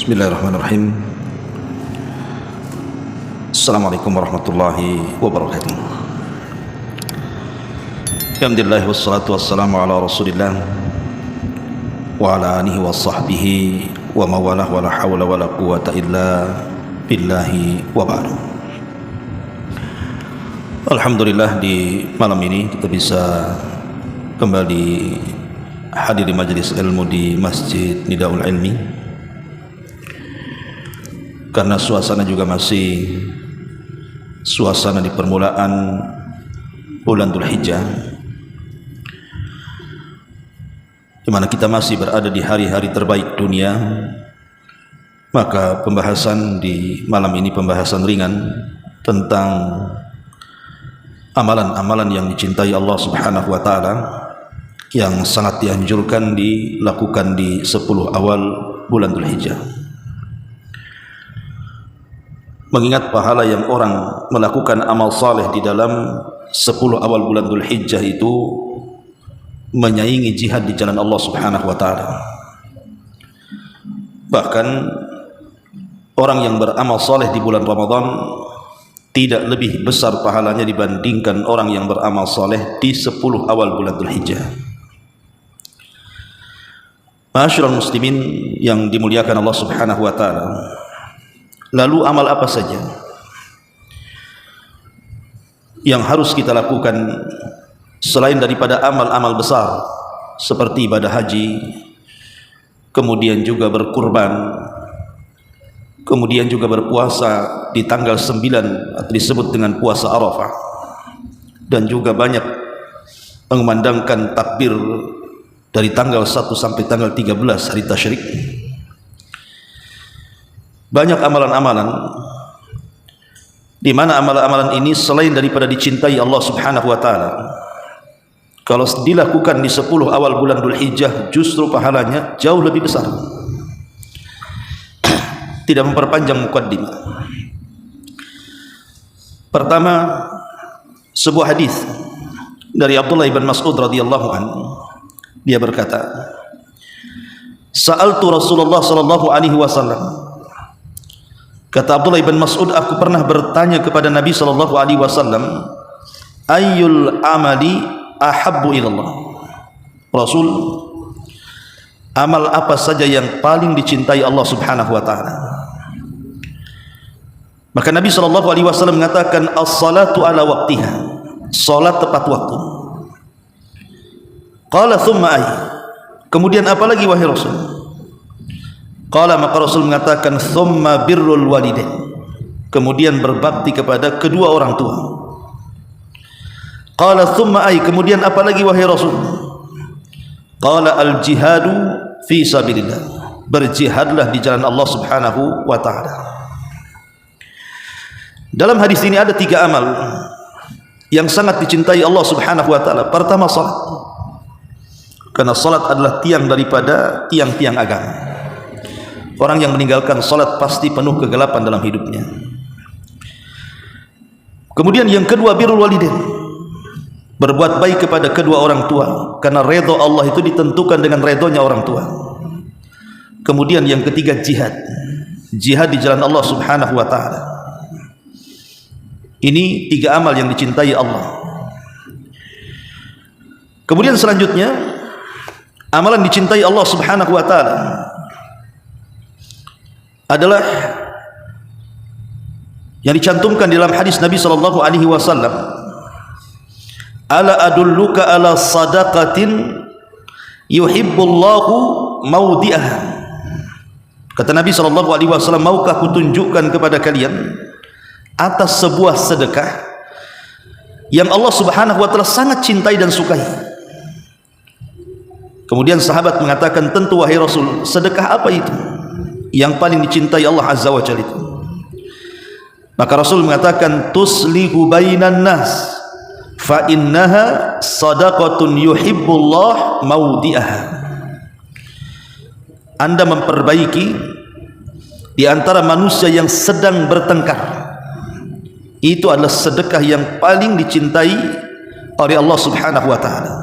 Bismillahirrahmanirrahim. Assalamualaikum warahmatullahi wabarakatuh. Alhamdulillah wassalatu wassalamu ala Rasulillah wa ala alihi wa sahbihi wa mawalah wa la hawla wa la quwata illa billahi wa ba'du. Alhamdulillah, di malam ini kita bisa kembali hadir di majelis ilmu di Masjid Nidaul Ilmi, karena suasana juga masih suasana di permulaan bulan Dzulhijjah, di mana kita masih berada di hari-hari terbaik dunia. Maka pembahasan di malam ini pembahasan ringan tentang amalan-amalan yang dicintai Allah Subhanahu wa taala, yang sangat dianjurkan dilakukan di 10 awal bulan Dzulhijjah. Mengingat pahala yang orang melakukan amal saleh di dalam 10 awal bulan Dzulhijjah itu menyaingi jihad di jalan Allah Subhanahu wa taala. Bahkan orang yang beramal saleh di bulan Ramadan tidak lebih besar pahalanya dibandingkan orang yang beramal saleh di 10 awal bulan Dzulhijjah. Ma'asyiral muslimin yang dimuliakan Allah Subhanahu wa taala, lalu amal apa saja yang harus kita lakukan selain daripada amal-amal besar seperti ibadah haji, kemudian juga berkurban, kemudian juga berpuasa di tanggal 9 atau disebut dengan puasa Arafah, dan juga banyak mengumandangkan takbir dari tanggal 1 sampai tanggal 13 hari tasyrik. Banyak amalan-amalan di mana amalan-amalan ini selain daripada dicintai Allah Subhanahu wa taala, kalau dilakukan di 10 awal bulan Dzulhijjah justru pahalanya jauh lebih besar. Tidak memperpanjang muqaddimah. Pertama, sebuah hadis dari Abdullah bin Mas'ud radhiyallahu anhu. Dia berkata, "Sa'altu Rasulullah sallallahu alaihi wasallam." Kata Abdullah bin Mas'ud, aku pernah bertanya kepada Nabi sallallahu alaihi wasallam, ayyul amali ahabbu ilallah? Rasul, amal apa saja yang paling dicintai Allah Subhanahu wa taala? Maka Nabi sallallahu alaihi wasallam mengatakan, as-salatu ala waqtiha, salat tepat waktu. Qala thumma ay, kemudian apa lagi wahai Rasul? Qala, maka Rasul mengatakan, thumma birrul walidain, kemudian berbakti kepada kedua orang tua. Qala thumma ay, kemudian apa lagi wahai Rasul? Qala al jihadu fi sabilillah, berjihadlah di jalan Allah Subhanahu wa taala. Dalam hadis ini ada 3 amal yang sangat dicintai Allah Subhanahu wa taala. Pertama, salat, karena salat adalah tiang daripada tiang-tiang agama. Orang yang meninggalkan salat pasti penuh kegelapan dalam hidupnya. Kemudian yang kedua, birrul walidain, berbuat baik kepada kedua orang tua, karena redha Allah itu ditentukan dengan redhonya orang tua. Kemudian yang ketiga, jihad, jihad di jalan Allah Subhanahu wa taala. Ini 3 amal yang dicintai Allah. Kemudian selanjutnya, amalan dicintai Allah Subhanahu wa taala adalah yang dicantumkan dalam hadis Nabi sallallahu alaihi wasallam, ala adulluka ala sadaqatin yuhibbullahu maudi'aha. Kata Nabi sallallahu alaihi wasallam, maukah kutunjukkan kepada kalian atas sebuah sedekah yang Allah Subhanahu wa taala sangat cintai dan sukai? Kemudian sahabat mengatakan, tentu wahai Rasul, sedekah apa itu yang paling dicintai Allah Azza wa Jalla itu? Maka Rasul mengatakan, tuslihu bainan nas fa innaha sadaqatun yuhibbullah maudi'aha. Anda memperbaiki di antara manusia yang sedang bertengkar, itu adalah sedekah yang paling dicintai oleh Allah Subhanahu wa taala.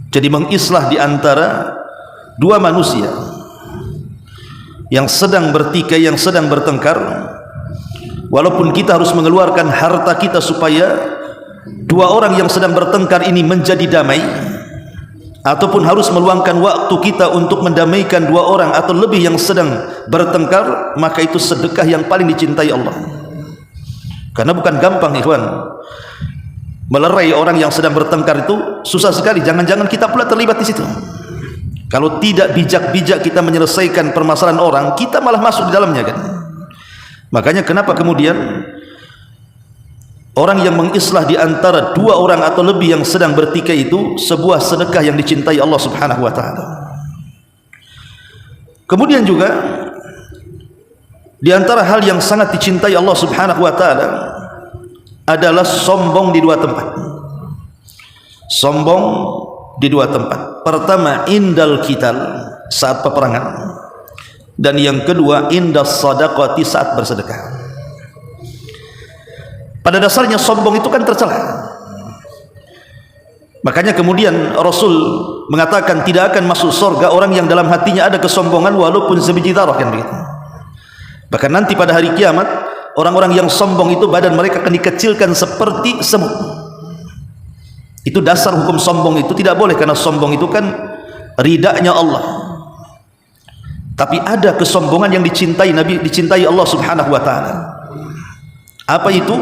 Jadi mengislah di antara dua manusia yang sedang bertikai, yang sedang bertengkar, walaupun kita harus mengeluarkan harta kita supaya dua orang yang sedang bertengkar ini menjadi damai, ataupun harus meluangkan waktu kita untuk mendamaikan dua orang atau lebih yang sedang bertengkar, maka itu sedekah yang paling dicintai Allah. Karena bukan gampang ikhwan, melerai orang yang sedang bertengkar itu susah sekali. Jangan-jangan kita pula terlibat di situ. Kalau tidak bijak-bijak kita menyelesaikan permasalahan orang, kita malah masuk di dalamnya kan. Makanya kenapa kemudian orang yang mengislah di antara dua orang atau lebih yang sedang bertikai itu sebuah sedekah yang dicintai Allah Subhanahu wa taala. Kemudian juga di antara hal yang sangat dicintai Allah Subhanahu wa taala adalah sombong di dua tempat. Sombong di dua tempat. Pertama, indal qital, saat peperangan, dan yang kedua indas sadaqati, saat bersedekah. Pada dasarnya sombong itu kan tercela. Makanya kemudian Rasul mengatakan tidak akan masuk surga orang yang dalam hatinya ada kesombongan walaupun sebiji zarah, kan begitu. Bahkan nanti pada hari kiamat orang-orang yang sombong itu badan mereka akan dikecilkan seperti semut. Itu dasar hukum sombong itu tidak boleh, karena sombong itu kan ridanya Allah. Tapi ada kesombongan yang dicintai Nabi, dicintai Allah Subhanahu wa taala. Apa itu?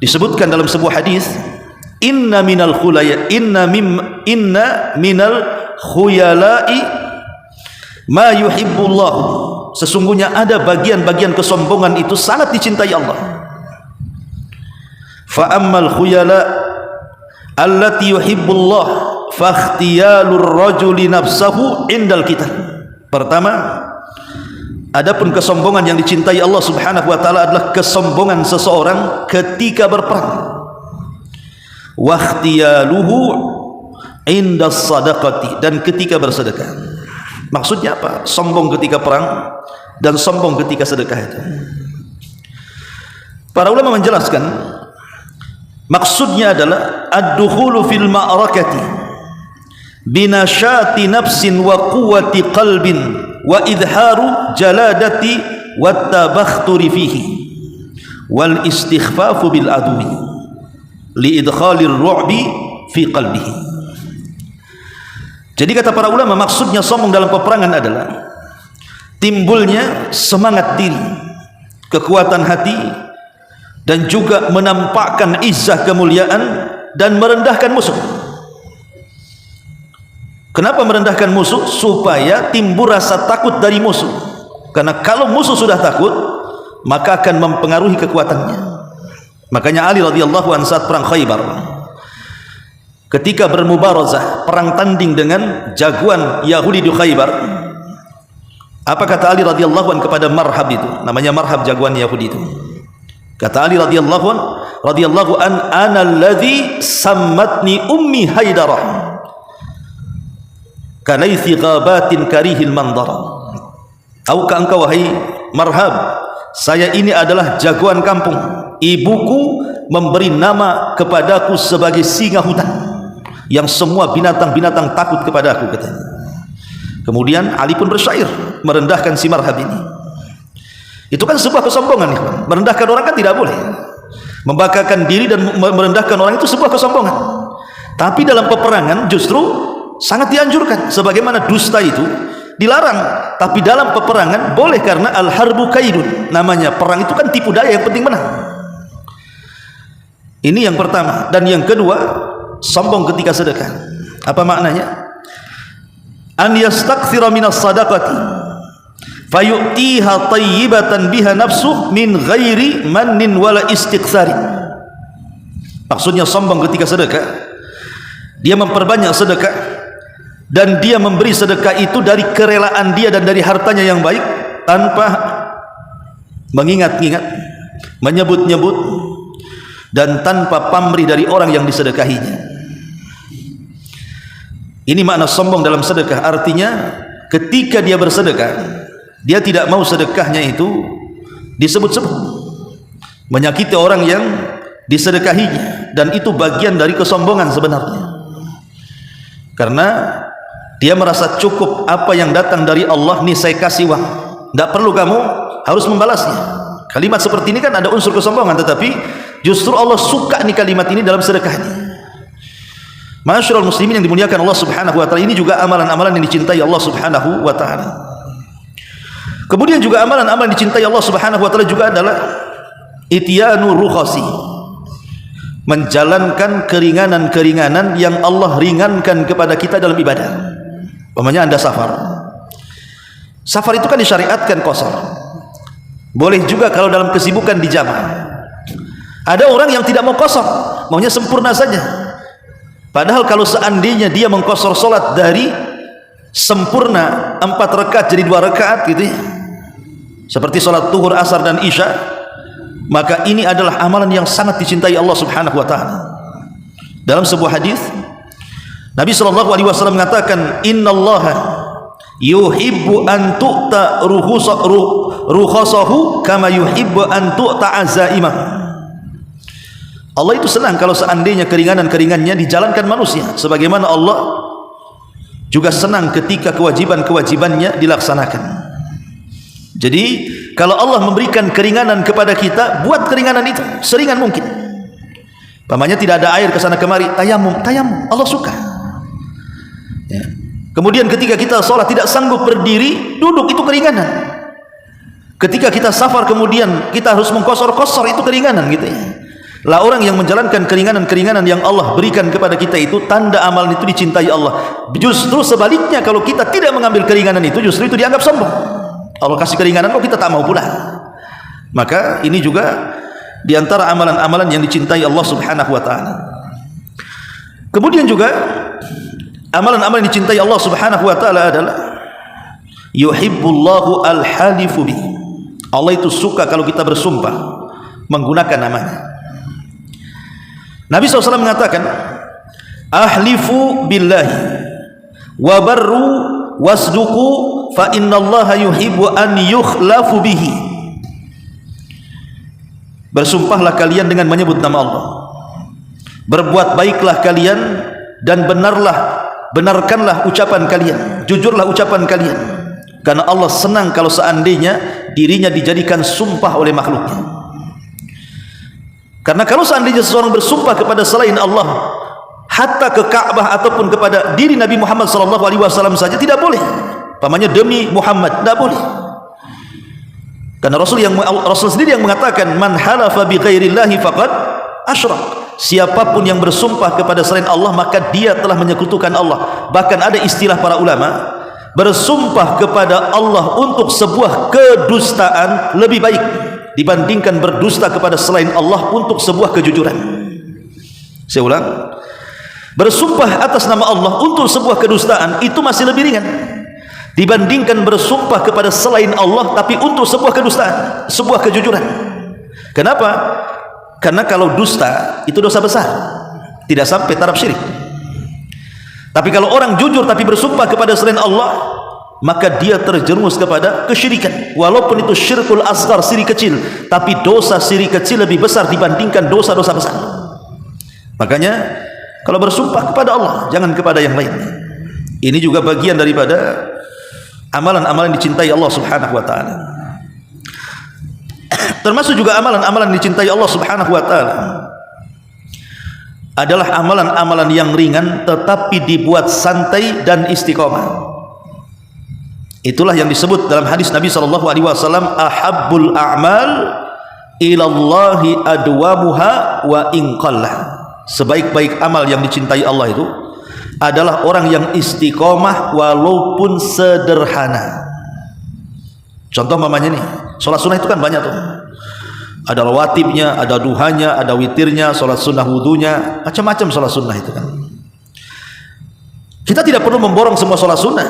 Disebutkan dalam sebuah hadis, inna minal khuyala'i ma yuhibbullah. Sesungguhnya ada bagian-bagian kesombongan itu sangat dicintai Allah. Fa ammal khuyala allati yuhibbullah fa ikhtiyalur rajuli nafsahu indal qital. Pertama, adapun kesombongan yang dicintai Allah Subhanahu wa taala adalah kesombongan seseorang ketika berperang. Wa ikhtiyaluhu indas sadaqati, dan ketika bersedekah. Maksudnya apa? Sombong ketika perang dan sombong ketika sedekah itu. Para ulama menjelaskan maksudnya adalah ad-dukhulu fil ma'rakati binasyati nafsin wa quwwati qalbin wa idharu jaladati wat tabakhturi fihi wal istighfafu bil adwi li idkhalir ru'bi fi qalbihi. Jadi kata para ulama, maksudnya sombong dalam peperangan adalah timbulnya semangat diri, kekuatan hati, dan juga menampakkan izzah kemuliaan dan merendahkan musuh. Kenapa merendahkan musuh? Supaya timbul rasa takut dari musuh. Karena kalau musuh sudah takut, maka akan mempengaruhi kekuatannya. Makanya Ali radhiyallahu anhu saat perang Khaybar, ketika bermubarazah, perang tanding dengan jagoan Yahudi di Khaybar, apa kata Ali radhiyallahu anhu kepada Marhab itu? Namanya Marhab, jagoan Yahudi itu. Kata Ali radhiyallahu an, ana alladhi sammatni ummi Haidarah kanaithi ghabatin karihil mandara. Tahukah engkau wahai Marhab, saya ini adalah jagoan kampung. Ibuku memberi nama kepadaku sebagai singa hutan yang semua binatang-binatang takut kepadaku, katanya. Kemudian Ali pun bersyair merendahkan si Marhab ini. Itu kan sebuah kesombongan. Merendahkan orang kan tidak boleh. Membanggakan diri dan merendahkan orang itu sebuah kesombongan. Tapi dalam peperangan justru sangat dianjurkan. Sebagaimana dusta itu dilarang, tapi dalam peperangan boleh, karena al-harbu kaidun. Namanya perang itu kan tipu daya, yang penting menang. Ini yang pertama. Dan yang kedua, sombong ketika sedekah. Apa maknanya? An yastakthira minas sadaqati fayu'tiha tayyibatan biha nafsuh min ghairi mannin wala istiqsari. Maksudnya sombong ketika sedekah, dia memperbanyak sedekah dan dia memberi sedekah itu dari kerelaan dia dan dari hartanya yang baik, tanpa mengingat-ingat, menyebut-nyebut, dan tanpa pamrih dari orang yang disedekahinya. Ini makna sombong dalam sedekah. Artinya ketika dia bersedekah, dia tidak mau sedekahnya itu disebut-sebut, menyakiti orang yang disedekahinya, dan itu bagian dari kesombongan sebenarnya. Karena dia merasa cukup apa yang datang dari Allah, nih saya kasih uang, Tidak perlu kamu harus membalasnya. Kalimat seperti ini kan ada unsur kesombongan, tetapi justru Allah suka nih kalimat ini dalam sedekahnya. Ma'asyiral muslimin yang dimuliakan Allah Subhanahu wa taala, ini juga amalan-amalan yang dicintai Allah Subhanahu wa taala. Kemudian juga amalan-amalan yang dicintai Allah Subhanahu wa taala juga adalah ityanu rukhasi, menjalankan keringanan-keringanan yang Allah ringankan kepada kita dalam ibadah. Umpamanya Anda safar. Safar itu kan disyariatkan qasar. Boleh juga kalau dalam kesibukan dijama'. Ada orang yang tidak mau qasar, maunya sempurna saja. Padahal kalau seandainya dia mengqasar salat dari sempurna 4 rakaat jadi 2 rakaat gitu ya, seperti salat zuhur, asar dan isya, maka ini adalah amalan yang sangat dicintai Allah Subhanahu wa taala. Dalam sebuah hadis Nabi sallallahu alaihi wasallam mengatakan, innallaha yuhibbu an tu'ta rukhasahu kama yuhibbu an tu'ta azaimah. Allah itu senang kalau seandainya keringanan-keringannya dijalankan manusia, sebagaimana Allah juga senang ketika kewajiban-kewajibannya dilaksanakan. Jadi kalau Allah memberikan keringanan kepada kita, buat keringanan itu seringan mungkin. Umpamanya tidak ada air ke sana kemari, tayamum, Allah suka ya. Kemudian ketika kita sholat tidak sanggup berdiri, duduk, itu keringanan. Ketika kita safar kemudian kita harus mengkosor-kosor, itu keringanan gitu ya. Lah orang yang menjalankan keringanan-keringanan yang Allah berikan kepada kita itu, tanda amalan itu dicintai Allah. Justru sebaliknya, kalau kita tidak mengambil keringanan itu, justru itu dianggap sombong. Allah kasih keringanan kok kita tak mau pula. Maka ini juga diantara amalan-amalan yang dicintai Allah Subhanahu wa taala. Kemudian juga amalan-amalan yang dicintai Allah Subhanahu wa taala adalah yuhibbullahu al-halifu bi. Allah itu suka kalau kita bersumpah menggunakan namanya. Nabi SAW mengatakan, ahlifu billahi wa barru wasduqu fa innallaha yuhibbu an yukhlafu bihi. Bersumpahlah kalian dengan menyebut nama Allah, berbuat baiklah kalian, dan benarkanlah ucapan kalian, jujurlah ucapan kalian, karena Allah senang kalau seandainya dirinya dijadikan sumpah oleh makhluknya. Karena kalau seandainya seseorang bersumpah kepada selain Allah, hatta ke Ka'bah ataupun kepada diri Nabi Muhammad SAW saja tidak boleh. Pamannya demi Muhammad, tidak boleh. Karena Rasul sendiri yang mengatakan, man halafa bi ghairillahi faqad asyrak. Siapapun yang bersumpah kepada selain Allah, maka dia telah menyekutukan Allah. Bahkan ada istilah para ulama, bersumpah kepada Allah untuk sebuah kedustaan lebih baik dibandingkan berdusta kepada selain Allah untuk sebuah kejujuran. Saya ulang, bersumpah atas nama Allah untuk sebuah kedustaan itu masih lebih ringan dibandingkan bersumpah kepada selain Allah tapi untuk sebuah kedustaan, sebuah kejujuran. Kenapa? Karena kalau dusta itu dosa besar, tidak sampai taraf syirik. Tapi kalau orang jujur tapi bersumpah kepada selain Allah, maka dia terjerumus kepada kesyirikan. Walaupun itu syirkul asghar, syirik kecil, tapi dosa syirik kecil lebih besar dibandingkan dosa-dosa besar. Makanya kalau bersumpah kepada Allah, jangan kepada yang lain. Ini juga bagian daripada amalan-amalan dicintai Allah Subhanahu wa taala. Termasuk juga amalan-amalan dicintai Allah Subhanahu wa taala adalah amalan-amalan yang ringan tetapi dibuat santai dan istiqomah. Itulah yang disebut dalam hadis Nabi sallallahu alaihi wasallam, ahabbul a'mal ilallahi adwamuha wa in qalla. Sebaik-baik amal yang dicintai Allah itu adalah orang yang istiqomah walaupun sederhana. Contoh mamanya nih, sholat sunnah itu kan banyak tuh. Ada rawatibnya, ada duhanya, ada witirnya, sholat sunnah wudunya, macam-macam sholat sunnah itu kan. Kita tidak perlu memborong semua sholat sunnah,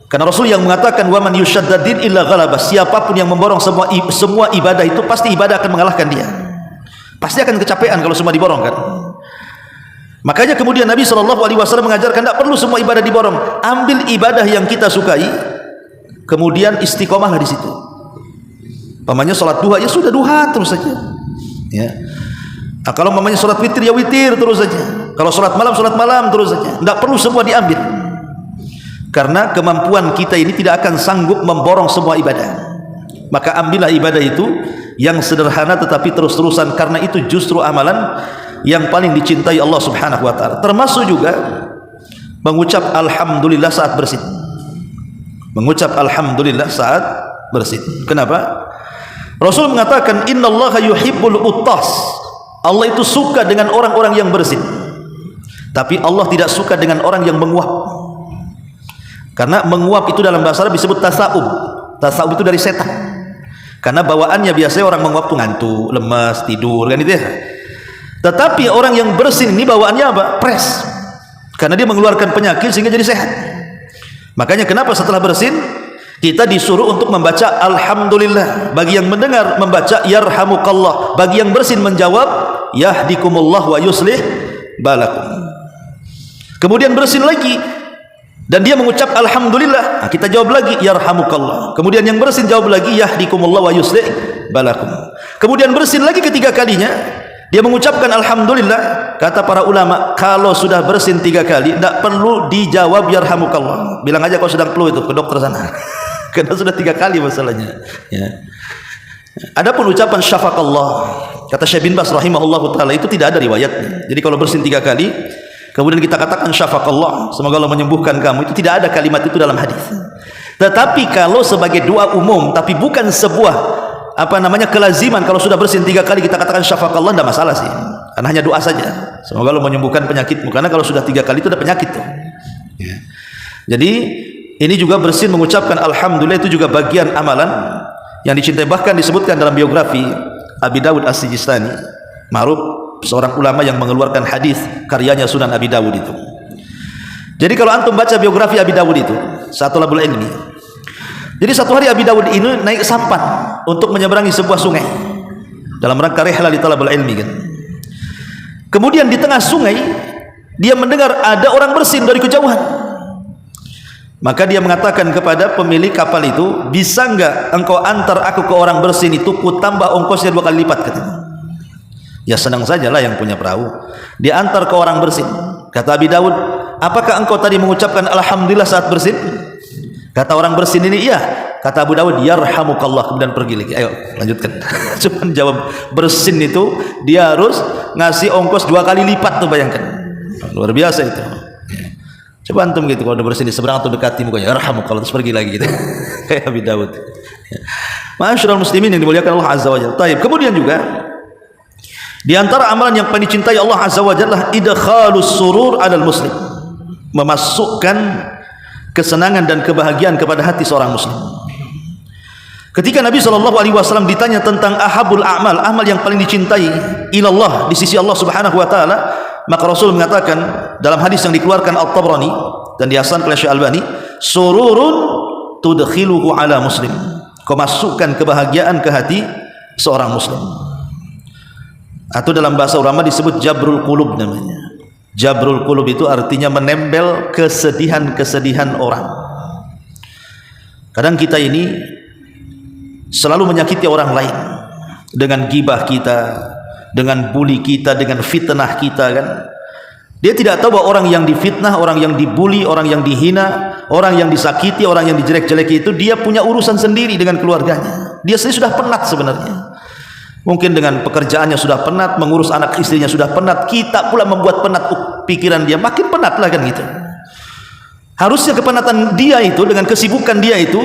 karena Rasul yang mengatakan wa man yushaddadin illa ghalabah. Siapapun yang memborong semua ibadah itu pasti ibadah akan mengalahkan dia. Pasti akan kecapean kalau semua diborong kan. Makanya kemudian Nabi SAW mengajarkan tidak perlu semua ibadah diborong. Ambil ibadah yang kita sukai, kemudian istiqomahlah di situ. Pamannya sholat duha, ya sudah duha terus saja. Ya. Nah, kalau mamanya sholat witir, ya witir terus saja. Kalau sholat malam terus saja. Tidak perlu semua diambil. Karena kemampuan kita ini tidak akan sanggup memborong semua ibadah. Maka ambillah ibadah itu yang sederhana tetapi terus-terusan, karena itu justru amalan yang paling dicintai Allah Subhanahu wa taala. Termasuk juga mengucap alhamdulillah saat bersin. Mengucap alhamdulillah saat bersin. Kenapa? Rasul mengatakan innallaha yuhibbul uttas. Allah itu suka dengan orang-orang yang bersin. Tapi Allah tidak suka dengan orang yang menguap. Karena menguap itu dalam bahasa Arab disebut tasawuf. Tasawuf itu dari setan. Karena bawaannya biasanya orang menguap itu ngantuk, lemas, tidur, kan itu ya. Tetapi orang yang bersin ini bawaannya apa? Pres. Karena dia mengeluarkan penyakit sehingga jadi sehat. Makanya kenapa setelah bersin kita disuruh untuk membaca alhamdulillah. Bagi yang mendengar membaca yarhamukallah. Bagi yang bersin menjawab yahdikumullah wa yuslih balakum. Kemudian bersin lagi dan dia mengucap alhamdulillah, nah, kita jawab lagi yarhamukallah. Kemudian yang bersin jawab lagi yahdikumullah wa yuslih balakum. Kemudian bersin lagi ketiga kalinya dia mengucapkan alhamdulillah. Kata para ulama, kalau sudah bersin 3 kali tidak perlu dijawab yarhamukallah. Bilang aja kau sedang flu itu ke dokter sana. Karena sudah 3 kali masalahnya ya. Adapun ucapan syafaqallah, kata Syekh bin Baz rahimahullahu taala, itu tidak ada riwayatnya. Jadi kalau bersin 3 kali kemudian kita katakan syafaqallah, semoga Allah menyembuhkan kamu, itu tidak ada kalimat itu dalam hadis. Tetapi kalau sebagai doa umum, tapi bukan sebuah kelaziman, kalau sudah bersin 3 kali kita katakan syafaqallah, tidak masalah sih, karena hanya doa saja, semoga Allah menyembuhkan penyakitmu. Karena kalau sudah 3 kali itu ada penyakit tuh ya. Jadi ini juga bersin mengucapkan alhamdulillah itu juga bagian amalan yang dicintai. Bahkan disebutkan dalam biografi Abi Dawud As-Sijistani, ma'ruf, seorang ulama yang mengeluarkan hadis karyanya Sunan Abi Dawud itu. Jadi kalau antum baca biografi Abi Dawud itu, satu labul ilmi. Jadi satu hari Abi Dawud ini naik sampan untuk menyeberangi sebuah sungai dalam rangka rihlah li talabul ilmi kan. Kemudian di tengah sungai dia mendengar ada orang bersin dari kejauhan. Maka dia mengatakan kepada pemilik kapal itu, bisa enggak engkau antar aku ke orang bersin itu, ku tambah ongkosnya 2 kali lipat katanya. Ya senang sajalah yang punya perahu. Dia antar ke orang bersin. Kata Abi Dawud, apakah engkau tadi mengucapkan alhamdulillah saat bersin? Kata orang bersin ini, iya. Kata Abu Dawud, yarhamukallah. Kemudian pergi lagi. Ayo lanjutkan. Cuman jawab bersin itu dia harus ngasih ongkos 2 kali lipat tuh, bayangkan. Luar biasa itu. Coba antum gitu, kalau udah bersin di seberang atau dekati mukanya, yarhamukallah, terus pergi lagi gitu. Kayak Abi Dawud. Ma'asyiral muslimin yang dimuliakan Allah Azza wa Jalla. Taib. Kemudian juga di antara amalan yang paling dicintai Allah Azza wa Jalla, idkhalus surur 'alal muslim. Memasukkan kesenangan dan kebahagiaan kepada hati seorang muslim. Ketika Nabi SAW ditanya tentang ahabul a'mal, amal yang paling dicintai ilallah, di sisi Allah Subhanahu wa taala, maka Rasul mengatakan dalam hadis yang dikeluarkan At-Tabrani dan dihasankan oleh Syekh Albani, sururun tudkhiluhu ala muslim. Kau masukkan kebahagiaan ke hati seorang muslim. Atau dalam bahasa ulama disebut jabrul qulub namanya. Jabrul qulub itu artinya menempel kesedihan-kesedihan orang. Kadang kita ini selalu menyakiti orang lain dengan gibah kita, dengan bully kita, dengan fitnah kita kan. Dia tidak tahu bahwa orang yang difitnah, orang yang dibully, orang yang dihina, orang yang disakiti, orang yang dijelek-jeleki itu dia punya urusan sendiri dengan keluarganya. Dia sendiri sudah penat sebenarnya. Mungkin dengan pekerjaannya sudah penat, mengurus anak istrinya sudah penat, kita pula membuat penat pikiran dia, makin penat lah kan gitu. Harusnya kepenatan dia itu dengan kesibukan dia itu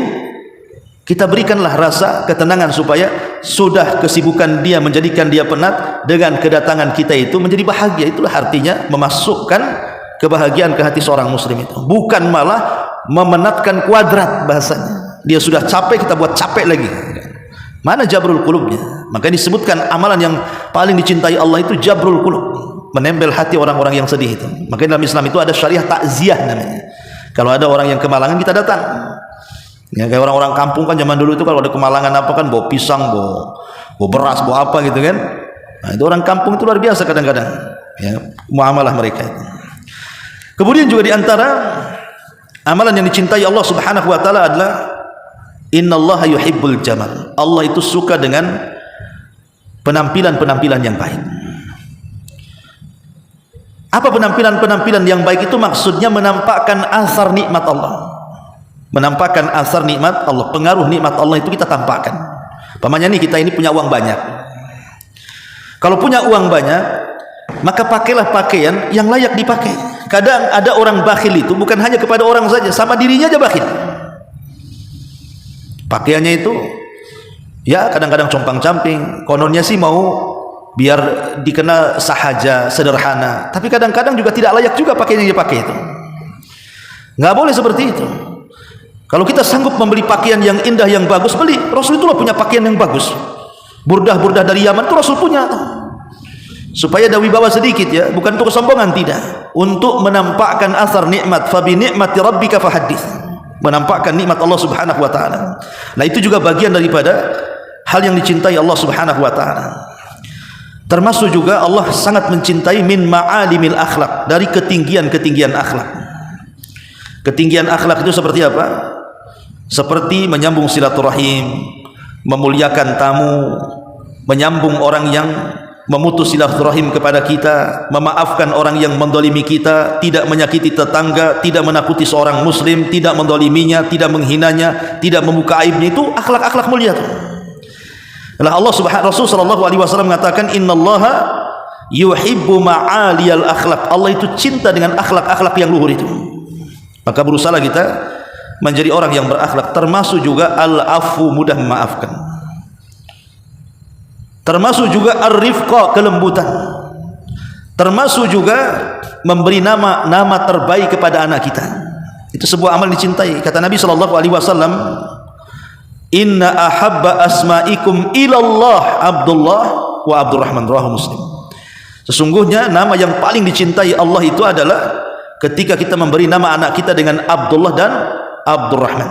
kita berikanlah rasa ketenangan supaya sudah kesibukan dia menjadikan dia penat, dengan kedatangan kita itu menjadi bahagia. Itulah artinya memasukkan kebahagiaan ke hati seorang muslim itu, bukan malah memenatkan kuadrat bahasanya. Dia sudah capek kita buat capek lagi. Mana jabrul qulubnya? Maka disebutkan amalan yang paling dicintai Allah itu jabrul qulub, menempel hati orang-orang yang sedih itu. Maka dalam Islam itu ada syariah takziah namanya. Kalau ada orang yang kemalangan kita datang. Ya, kayak orang-orang kampung kan zaman dulu itu kalau ada kemalangan apa kan bawa pisang, bawa beras, bawa apa gitu kan. Nah, itu orang kampung itu luar biasa kadang-kadang. Ya, muamalah mereka itu. Kemudian juga di antara amalan yang dicintai Allah Subhanahu wa taala adalah innallaha yuhibbul jamal. Allah itu suka dengan penampilan-penampilan yang baik. Apa penampilan-penampilan yang baik itu? Maksudnya menampakkan asar nikmat Allah. menampakkan asar nikmat Allah, pengaruh nikmat Allah itu kita tampakkan. Pamannya nih, kita ini punya uang banyak. Kalau punya uang banyak, maka pakailah pakaian yang layak dipakai. Kadang ada orang bakhil itu bukan hanya kepada orang saja, sama dirinya aja bakhil. Pakaiannya itu ya kadang-kadang compang-camping, kononnya sih mau biar dikenal sahaja, sederhana, tapi kadang-kadang juga tidak layak juga pakaian yang dia pakai itu. Nggak boleh seperti itu. Kalau kita sanggup membeli pakaian yang indah, yang bagus, beli. Rasul itulah punya pakaian yang bagus. Burdah-burdah dari Yaman itu Rasul punya. Supaya dawi bawa sedikit ya, bukan untuk kesombongan, tidak. Untuk menampakkan asar nikmat, fabi nikmati rabbika fahaddits. Menampakkan nikmat Allah Subhanahu wa taala. Nah, itu juga bagian daripada hal yang dicintai Allah Subhanahu wa taala. Termasuk juga Allah sangat mencintai min ma'alimil akhlak, dari ketinggian-ketinggian akhlak. Ketinggian akhlak itu seperti apa? Seperti menyambung silaturahim, memuliakan tamu, menyambung orang yang memutus silaturahim kepada kita, memaafkan orang yang mendolimi kita, tidak menyakiti tetangga, tidak menakuti seorang muslim, tidak mendoliminya, tidak menghinanya, tidak membuka aibnya. Itu akhlak-akhlak mulia itu. Allah Subhanahu Rasul sallallahu alaihi wasallam mengatakan, innallaha yuhibbu ma'aliyal akhlak. Allah itu cinta dengan akhlak-akhlak yang luhur itu. Maka berusaha kita menjadi orang yang berakhlak, termasuk juga al-afu, mudah memaafkan, termasuk juga ar-rifqa, kelembutan, termasuk juga memberi nama terbaik kepada anak kita. Itu sebuah amal dicintai. Kata Nabi sallallahu alaihi wasallam, inna ahabba asma'ikum ilallah Abdullah wa Abdurrahman, rawahu Muslim. Sesungguhnya nama yang paling dicintai Allah itu adalah ketika kita memberi nama anak kita dengan Abdullah dan Abdurrahman.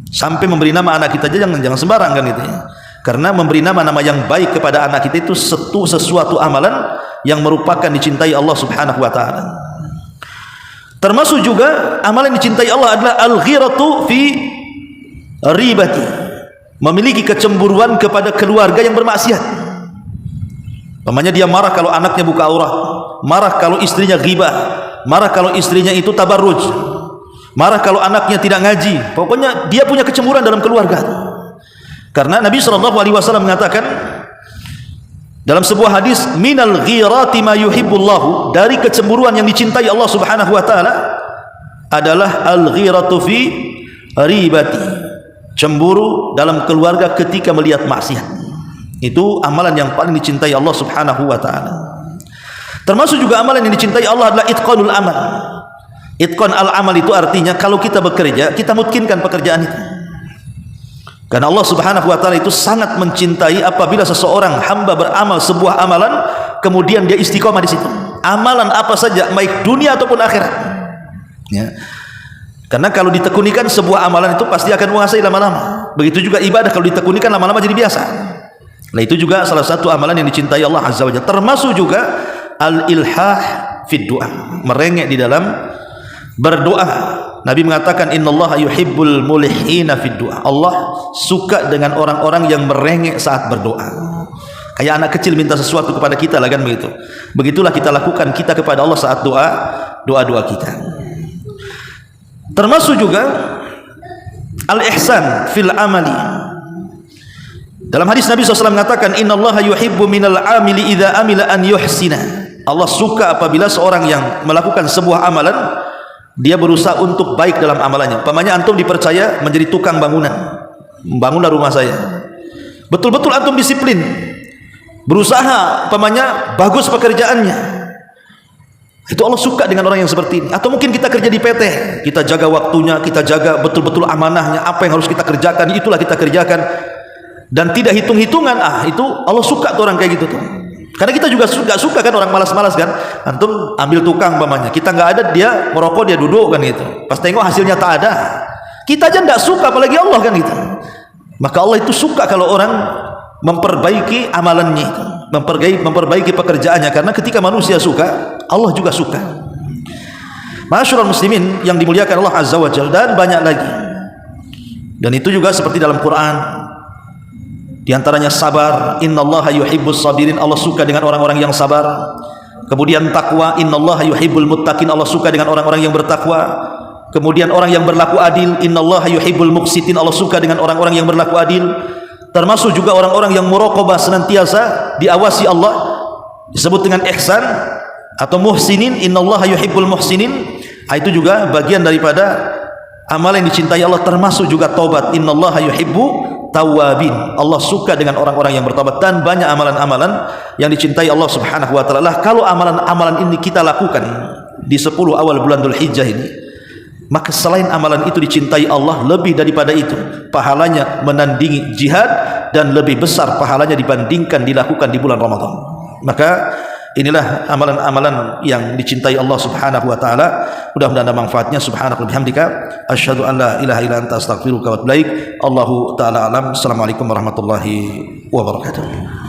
Sampai memberi nama anak kita aja jangan sembarang kan gitu ya. Karena memberi nama-nama yang baik kepada anak kita itu sesuatu amalan yang merupakan dicintai Allah Subhanahu wa taala. Termasuk juga amalan yang dicintai Allah adalah al-ghiratu fi ribati, memiliki kecemburuan kepada keluarga yang bermaksiat. Namanya dia marah kalau anaknya buka aurat, marah kalau istrinya ghibah, marah kalau istrinya itu tabarruj, marah kalau anaknya tidak ngaji. Pokoknya dia punya kecemburuan dalam keluarga. Karena Nabi SAW mengatakan dalam sebuah hadis, minal ghirati ma yuhibbullahu, dari kecemburuan yang dicintai Allah Subhanahu wa taala adalah al-ghiratu fi ribati, cemburu dalam keluarga ketika melihat maksiat. Itu amalan yang paling dicintai Allah Subhanahu wa taala. Termasuk juga amalan yang dicintai Allah adalah itqanul amal. Itqan al-amal itu artinya kalau kita bekerja, kita mungkinkan pekerjaan itu. Karena Allah Subhanahu wa taala itu sangat mencintai apabila seseorang hamba beramal sebuah amalan kemudian dia istiqomah di situ. Amalan apa saja, baik dunia ataupun akhirat. Ya. Karena kalau ditekunikan sebuah amalan itu pasti akan menguasai lama-lama. Begitu juga ibadah, kalau ditekunikan lama-lama jadi biasa. Nah, itu juga salah satu amalan yang dicintai Allah Azza wa Jalla. Termasuk juga al-ilhah fid du'a, merengek di dalam berdoa. Nabi mengatakan innallaha yuhibbul mulihina fid du'a. Allah suka dengan orang-orang yang merengek saat berdoa. Kayak anak kecil minta sesuatu kepada kita lah kan begitu. Begitulah kita lakukan kita kepada Allah saat doa-doa kita. Termasuk juga al-ihsan fil amali. Dalam hadis Nabi SAW mengatakan innallaha yuhibbu minal amili idza amila an yuhsina. Allah suka apabila seorang yang melakukan sebuah amalan dia berusaha untuk baik dalam amalannya. Pamannya antum dipercaya menjadi tukang bangunan, bangunlah rumah saya. Betul-betul antum disiplin, berusaha, pamannya bagus pekerjaannya. Itu Allah suka dengan orang yang seperti ini. Atau mungkin kita kerja di PT, kita jaga waktunya, kita jaga betul-betul amanahnya, apa yang harus kita kerjakan itulah kita kerjakan dan tidak hitung-hitungan. Itu Allah suka tuh orang kayak gitu tuh. Karena kita juga gak suka kan orang malas-malas kan. Antum ambil tukang pamannya, kita nggak ada, dia merokok, dia duduk kan gitu. Pas tengok hasilnya tak ada, kita aja nggak suka, apalagi Allah kan gitu. Maka Allah itu suka kalau orang memperbaiki amalannya itu, memperbaiki pekerjaannya. Karena ketika manusia suka, Allah juga suka. Ma'asyiral muslimin yang dimuliakan Allah Azza wa Jalla, dan banyak lagi. Dan itu juga seperti dalam Quran. Di antaranya sabar, innallaha yuhibbus sabirin, Allah suka dengan orang-orang yang sabar. Kemudian takwa, innallaha yuhibbul muttaqin, Allah suka dengan orang-orang yang bertakwa. Kemudian orang yang berlaku adil, innallaha yuhibbul muqsitin, Allah suka dengan orang-orang yang berlaku adil. Termasuk juga orang-orang yang muraqabah, senantiasa diawasi Allah, disebut dengan ihsan atau muhsinin, innallaha yuhibbul muhsinin. Itu juga bagian daripada amalan yang dicintai Allah, termasuk juga taubat, innallaha yuhibbu tawabin, Allah suka dengan orang-orang yang bertobat. Dan banyak amalan-amalan yang dicintai Allah subhanahu wa ta'ala. Kalau amalan-amalan ini kita lakukan di 10 awal bulan Dzulhijjah ini, maka selain amalan itu dicintai Allah, lebih daripada itu pahalanya menandingi jihad, dan lebih besar pahalanya dibandingkan dilakukan di bulan Ramadan. Maka inilah amalan-amalan yang dicintai Allah subhanahu wa ta'ala. Mudah-mudahan ada manfaatnya. Subhanaka wa bihamdika asyhadu an la ilaha illa anta astaghfiruka wa atubu ilaik. Allahu ta'ala alam. Assalamualaikum warahmatullahi wabarakatuh.